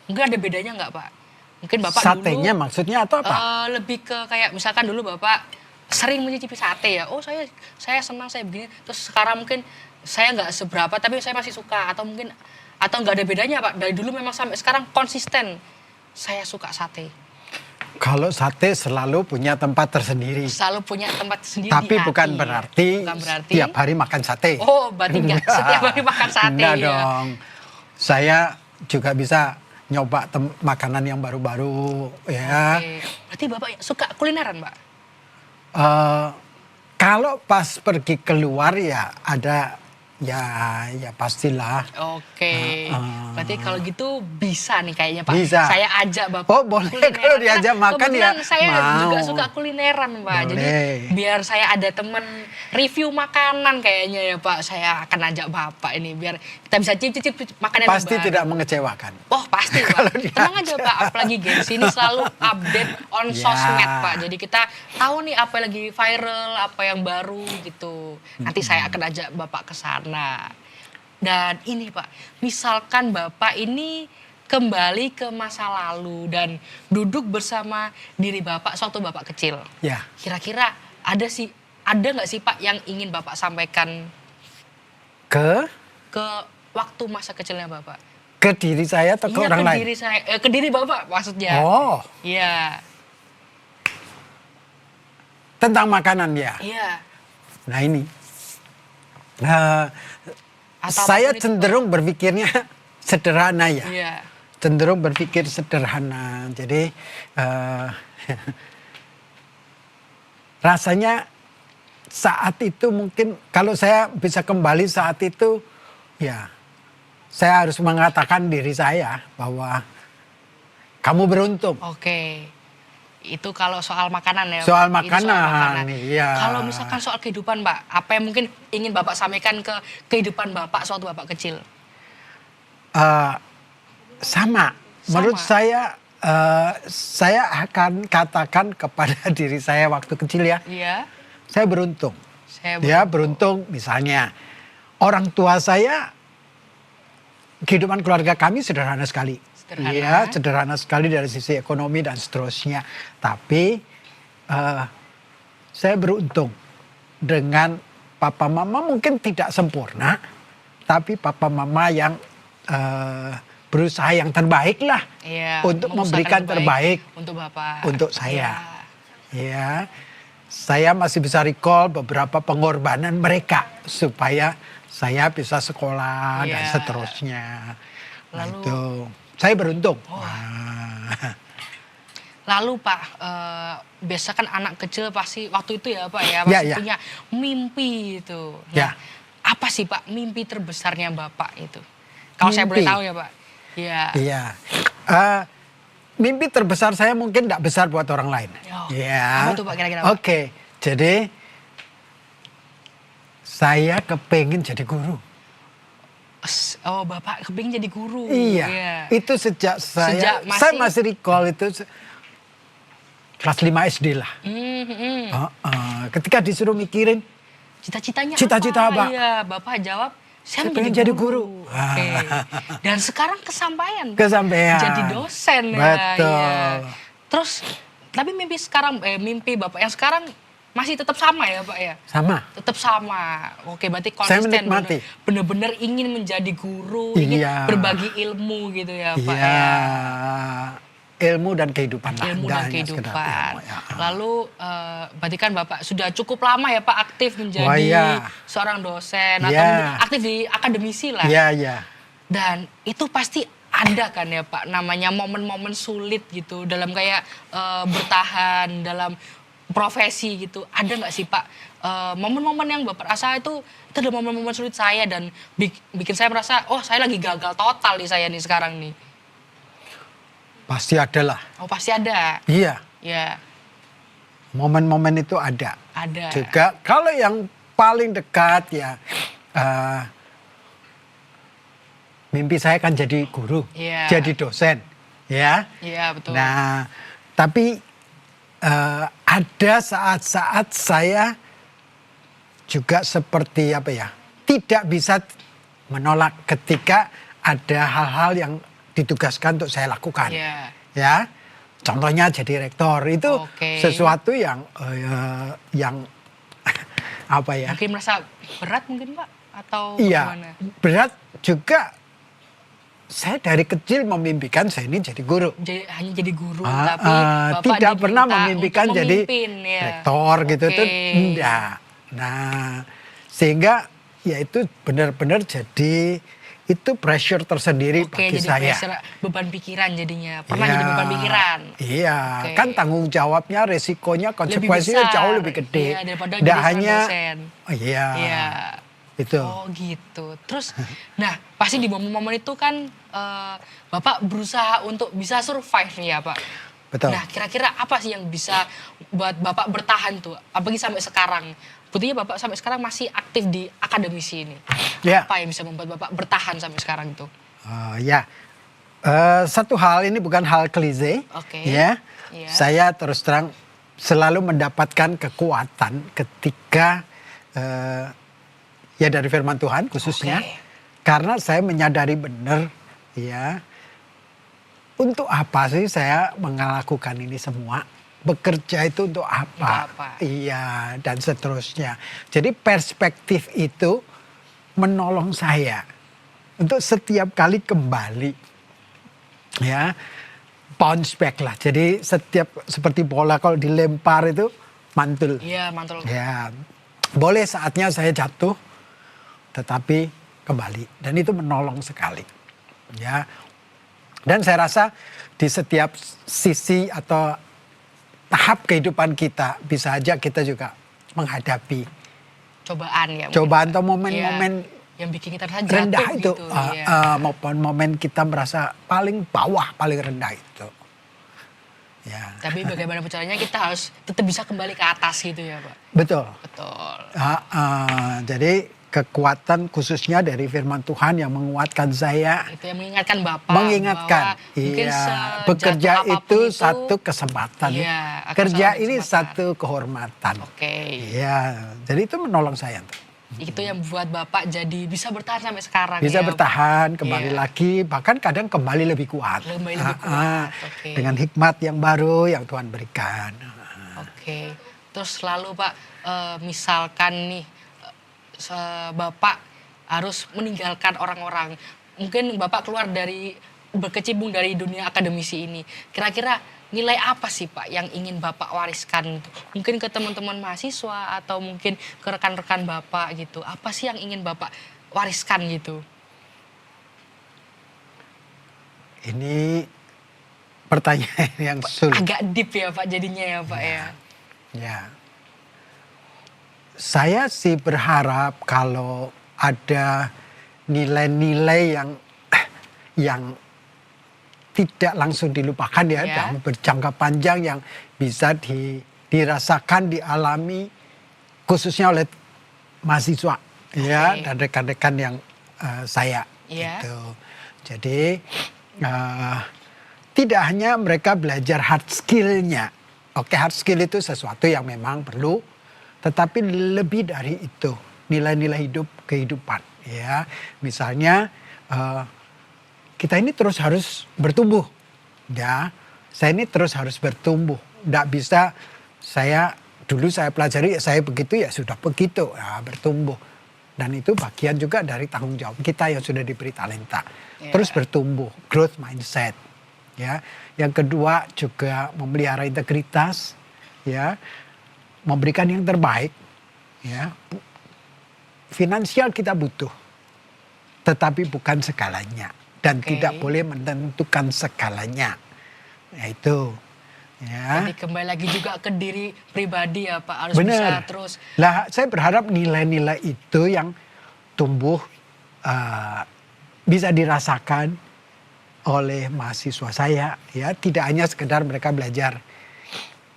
Mungkin ada bedanya nggak Pak? Mungkin Bapak Satenya dulu maksudnya atau apa? lebih ke kayak misalkan dulu Bapak sering mencicipi sate ya. Oh saya senang saya begini. Terus sekarang mungkin saya nggak seberapa tapi saya masih suka atau mungkin atau nggak ada bedanya Pak. Dari dulu memang sampai sekarang konsisten saya suka sate. Kalau sate selalu punya tempat tersendiri. Selalu punya tempat sendiri Tapi di hati. bukan berarti tiap hari makan sate. Oh, berarti nggak setiap hari makan sate Enggak ya. dong. Saya juga bisa nyoba makanan yang baru-baru ya. Oke. Berarti Bapak suka kulineran, Pak? Kalau pas pergi keluar ya ada ya pastilah. Oke. Berarti kalau gitu bisa nih kayaknya Pak. Bisa. Saya ajak Bapak. Oh, boleh kulineran. kalau diajak Karena makan ya kebetulan saya mau. juga suka kulineran Pak. Jadi Boleh. biar saya ada teman review makanan kayaknya ya Pak. Saya akan ajak Bapak ini biar kita bisa cicip makanan yang Pasti baru. tidak mengecewakan. Oh pasti Pak. Kalau diajak. Tenang aja Pak, apalagi Gensi ini selalu update on Ya. sosmed Pak. Jadi kita tahu nih apa yang lagi viral, apa yang baru gitu. Nanti saya akan ajak Bapak ke sana. Dan ini Pak, misalkan Bapak ini kembali ke masa lalu dan duduk bersama diri Bapak sewaktu Bapak kecil. Ya. Kira-kira ada nggak sih Pak yang ingin Bapak sampaikan Ke waktu masa kecilnya Bapak? diri saya atau ke Iya, orang ke lain? diri saya, ke diri Bapak maksudnya. Oh, Iya, tentang makanan ya. iya. Nah ini. Nah, Atau saya apapun itu, cenderung berpikirnya sederhana ya. Iya. Cenderung berpikir sederhana. Jadi rasanya saat itu mungkin kalau saya bisa kembali saat itu ya saya harus mengatakan diri saya bahwa kamu beruntung. Oke. Itu kalau soal makanan ya. Soal Pak? Itu makanan, iya. Kalau misalkan soal kehidupan, Pak, apa yang mungkin ingin Bapak sampaikan ke kehidupan Bapak sewaktu Bapak kecil? Sama. Menurut saya akan katakan kepada diri saya waktu kecil ya, Iya. saya beruntung. Saya Ya beruntung misalnya orang tua saya, kehidupan keluarga kami sederhana sekali. Sederhana. Iya, sederhana sekali dari sisi ekonomi dan seterusnya. Tapi saya beruntung dengan papa mama mungkin tidak sempurna, tapi papa mama yang berusaha yang terbaik lah Iya, untuk mengusahakan memberikan terbaik untuk Bapak. untuk saya. Iya. Ya, saya masih bisa recall beberapa pengorbanan mereka supaya saya bisa sekolah dan Iya. seterusnya. Nah, Lalu- itu saya beruntung. Oh. Wah. Lalu Pak, biasa kan anak kecil pasti waktu itu ya Pak ya, Ya, pasti ya. punya mimpi itu. Nah, Ya. apa sih Pak mimpi terbesarnya Bapak itu? Kalau saya boleh Mimpi? tahu ya Pak. Iya. Iya. Mimpi terbesar saya mungkin tidak besar buat orang lain. Oh, Ya. apa tuh, Pak, kira-kira, Pak? Oke, jadi saya kepengen jadi guru. Oh Bapak kepingin jadi guru. Iya. Itu sejak Sejak saya masih recall itu kelas 5 SD lah. Ketika disuruh mikirin Cita-citanya Cita-cita apa? Iya, Bapak jawab, saya pengen menjadi jadi guru. guru. Oke. Dan sekarang kesampaian. Pak. Kesampaian. Jadi dosen. Ya, Betul. iya. Terus, tapi mimpi Bapak yang sekarang masih tetap sama ya Pak ya? sama. Tetap sama. Oke, berarti Saya konsisten. menikmati. Bener-bener ingin menjadi guru, ingin Iya. berbagi ilmu gitu ya Pak Iya. ya. Ilmu dan kehidupan lah. Ilmu Nggak dan hanya sekedar kehidupan. ilmu, ya. Lalu berarti kan Bapak sudah cukup lama ya Pak aktif menjadi Oh, iya. seorang dosen atau Iya. mungkin aktif di akademisi lah. Iya, iya. Dan itu pasti ada kan ya Pak namanya momen-momen sulit gitu dalam kayak bertahan dalam profesi gitu. Ada nggak sih Pak momen-momen yang Bapak rasa itu adalah momen-momen sulit saya dan bikin saya merasa oh saya lagi gagal total nih saya nih sekarang nih. Pasti ada lah. Oh pasti ada. Iya. Ya, Momen-momen itu ada. ada. Juga kalau yang paling dekat ya mimpi saya kan jadi guru, Iya. jadi dosen, ya. Iya, betul. Nah, tapi ada saat-saat saya juga seperti apa ya, tidak bisa menolak ketika ada hal-hal yang ditugaskan untuk saya lakukan, Iya. ya. Contohnya jadi rektor itu Oke. sesuatu yang apa ya? Mungkin merasa berat mungkin Pak atau Iya, bagaimana? berat juga. Saya dari kecil memimpikan saya ini jadi guru. Hanya jadi guru Ah, tapi Bapak tidak pernah diminta memimpikan untuk jadi memimpin, ya. rektor gitu tuh Oke. enggak. Nah, sehingga ya itu benar-benar jadi itu pressure tersendiri Oke, bagi jadi saya. pressure, beban pikiran jadinya. Pernah Iya, jadi beban pikiran. Iya, Oke. kan tanggung jawabnya, resikonya, konsekuensinya besar. jauh lebih gede. Iya, daripada Nggak jadi seorang hanya, dosen. oh, iya, Iya. itu. Oh gitu. Terus, nah pasti di momen-momen itu kan Bapak berusaha untuk bisa survive nih ya Pak. Betul. Nah kira-kira apa sih yang bisa buat Bapak bertahan tuh? Apalagi sampai sekarang. Buktinya Bapak sampai sekarang masih aktif di akademisi ini. Ya. Apa yang bisa membuat Bapak bertahan sampai sekarang itu? Ya, satu hal ini bukan hal klise, Oke. ya. Iya. Saya terus terang selalu mendapatkan kekuatan ketika ya dari firman Tuhan khususnya, Oke. karena saya menyadari benar, ya, untuk apa sih saya melakukan ini semua? Bekerja itu untuk apa? Untuk apa? Iya, dan seterusnya. Jadi perspektif itu menolong saya untuk setiap kali kembali, ya, bounce back lah. Jadi setiap seperti bola kalau dilempar itu mantul. Iya mantul. Ya, boleh saatnya saya jatuh, tetapi kembali, dan itu menolong sekali, ya. Dan saya rasa di setiap sisi atau tahap kehidupan kita bisa aja kita juga menghadapi Cobaan ya. mungkin, cobaan Pak. atau momen-momen Iya, yang bikin kita rasa jatuh rendah itu, gitu. Iya. momen kita merasa paling bawah, paling rendah itu. Ya, Tapi bagaimana caranya kita harus tetap bisa kembali ke atas gitu ya Pak. betul. Betul. Jadi kekuatan khususnya dari firman Tuhan yang menguatkan saya, Itu yang mengingatkan Bapak. mengingatkan, bahwa mungkin iya, sejatuh bekerja apapun itu satu kesempatan, Iya, akan kerja selalu ini kesempatan. satu kehormatan. Oke. Iya, jadi itu menolong saya tuh. Itu yang buat Bapak jadi bisa bertahan sampai sekarang Bisa ya. bertahan, kembali Iya. lagi, bahkan kadang kembali lebih kuat. Kembali lebih kuat, oke. Dengan hikmat yang baru yang Tuhan berikan. Oke. Terus lalu Pak, misalkan nih Bapak harus meninggalkan orang-orang. Mungkin Bapak keluar dari berkecimpung dari dunia akademisi ini. Kira-kira nilai apa sih Pak yang ingin Bapak wariskan? Mungkin ke teman-teman mahasiswa atau mungkin ke rekan-rekan Bapak gitu. Apa sih yang ingin Bapak wariskan gitu? Ini pertanyaan yang sulit. Agak deep ya Pak jadinya ya Pak ya. Ya. Saya sih berharap kalau ada nilai-nilai yang tidak langsung dilupakan ya, Ya. dalam berjangka panjang yang bisa dirasakan, dialami khususnya oleh mahasiswa, ya, Oke. dan rekan-rekan yang saya. Ya. Gitu. Jadi tidak hanya mereka belajar hard skill-nya. Oke, hard skill itu sesuatu yang memang perlu, tetapi lebih dari itu, nilai-nilai hidup, kehidupan, ya. Misalnya kita ini terus harus bertumbuh, ya. Saya ini terus harus bertumbuh. Nggak bisa dulu saya pelajari, saya begitu ya sudah begitu, ya, bertumbuh. Dan itu bagian juga dari tanggung jawab kita yang sudah diberi talenta. Ya. Terus bertumbuh, growth mindset, ya. Yang kedua juga memelihara integritas, ya. Memberikan yang terbaik, ya. Finansial kita butuh, tetapi bukan segalanya, dan Oke. tidak boleh menentukan segalanya. Ya itu, ya. Jadi kembali lagi juga ke diri pribadi ya Pak. Harus bisa Benar. terus. Lah, saya berharap nilai-nilai itu yang tumbuh bisa dirasakan oleh mahasiswa saya, ya. Tidak hanya sekedar mereka belajar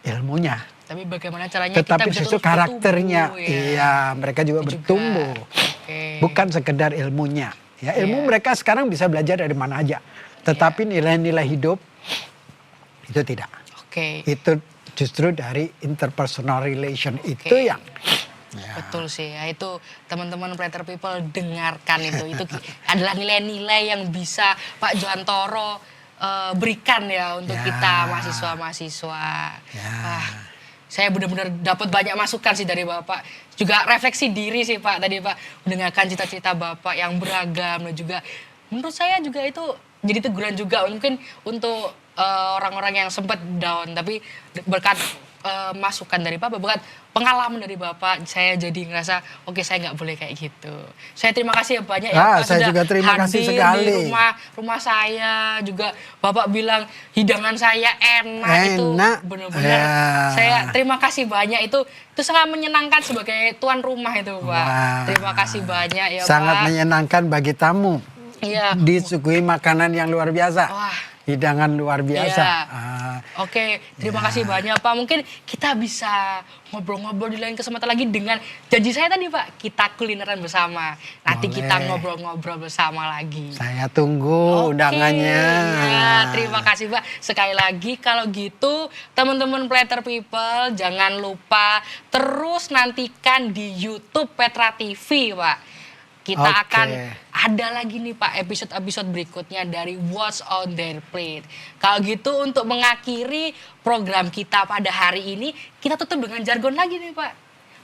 ilmunya, Tapi bagaimana caranya kita tetapi bisa justru terus karakternya, bertumbuh, ya. iya, mereka juga Itu bertumbuh, Oke. bukan sekedar ilmunya. Ya, ilmu Iya. mereka sekarang bisa belajar dari mana aja, tetapi nilai-nilai hidup itu tidak. Oke. Itu justru dari interpersonal relation itu yang, ya. Betul sih ya, itu teman-teman Preter People dengarkan itu adalah nilai-nilai yang bisa Pak Johantoro berikan ya untuk Ya. kita mahasiswa-mahasiswa. Ya. Wah, saya benar-benar dapat banyak masukan sih dari Bapak. Juga refleksi diri sih Pak tadi Pak, mendengarkan cita-cita Bapak yang beragam dan juga menurut saya juga itu jadi teguran juga mungkin untuk orang-orang yang sempat down, tapi berkat masukan dari Bapak, berkat pengalaman dari Bapak, saya jadi ngerasa oke, saya nggak boleh kayak gitu. Saya terima kasih banyak ya Pak Saya sudah juga terima kasih hadir sekali. di rumah saya juga. Bapak bilang hidangan saya enak. Itu Enak. benar-benar Ya. saya terima kasih banyak, itu sangat menyenangkan sebagai tuan rumah itu Pak. Wah. Terima kasih banyak ya Sangat Pak. menyenangkan bagi tamu. Iya. Disuguhi makanan yang luar biasa. Wah. Hidangan luar biasa. Iya. Ah, Oke, terima kasih banyak Pak. Mungkin kita bisa ngobrol-ngobrol di lain kesempatan lagi dengan janji saya tadi Pak. Kita kulineran bersama. Nanti Boleh. kita ngobrol-ngobrol bersama lagi. saya tunggu Oke, undangannya. ya, terima kasih Pak. Sekali lagi kalau gitu teman-teman Platter People jangan lupa terus nantikan di YouTube Petra TV Pak. Kita Oke. akan ada lagi nih Pak episode-episode berikutnya dari What's on Their Plate. Kalau gitu untuk mengakhiri program kita pada hari ini kita tutup dengan jargon lagi nih Pak.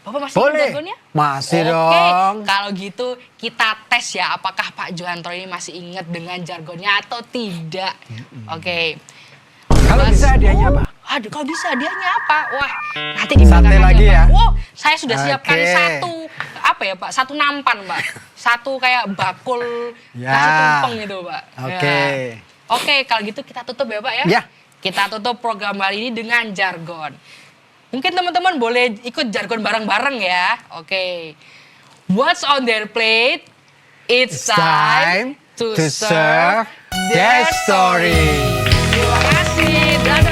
Bapak masih ingat Boleh. jargonnya? Masih Oke, dong. kalau gitu kita tes ya apakah Pak Johanto ini masih ingat dengan jargonnya atau tidak. Oke. Kalau bisa hadiahnya apa? Aduh, kalau bisa hadiahnya apa? Wah, nanti di Sate belakang lagi aja, ya? Pak. Wow, saya sudah siapkan Oke. satu apa ya Pak? Satu nampan Pak. Satu kayak bakul Ya. nasi tumpeng gitu Pak. Oke. Ya. Oke, kalau gitu kita tutup ya Pak ya. Ya. Kita tutup program hari ini dengan jargon. Mungkin teman-teman boleh ikut jargon bareng-bareng ya. Oke. What's on their plate? It's time to serve their story. Terima kasih. Dadah.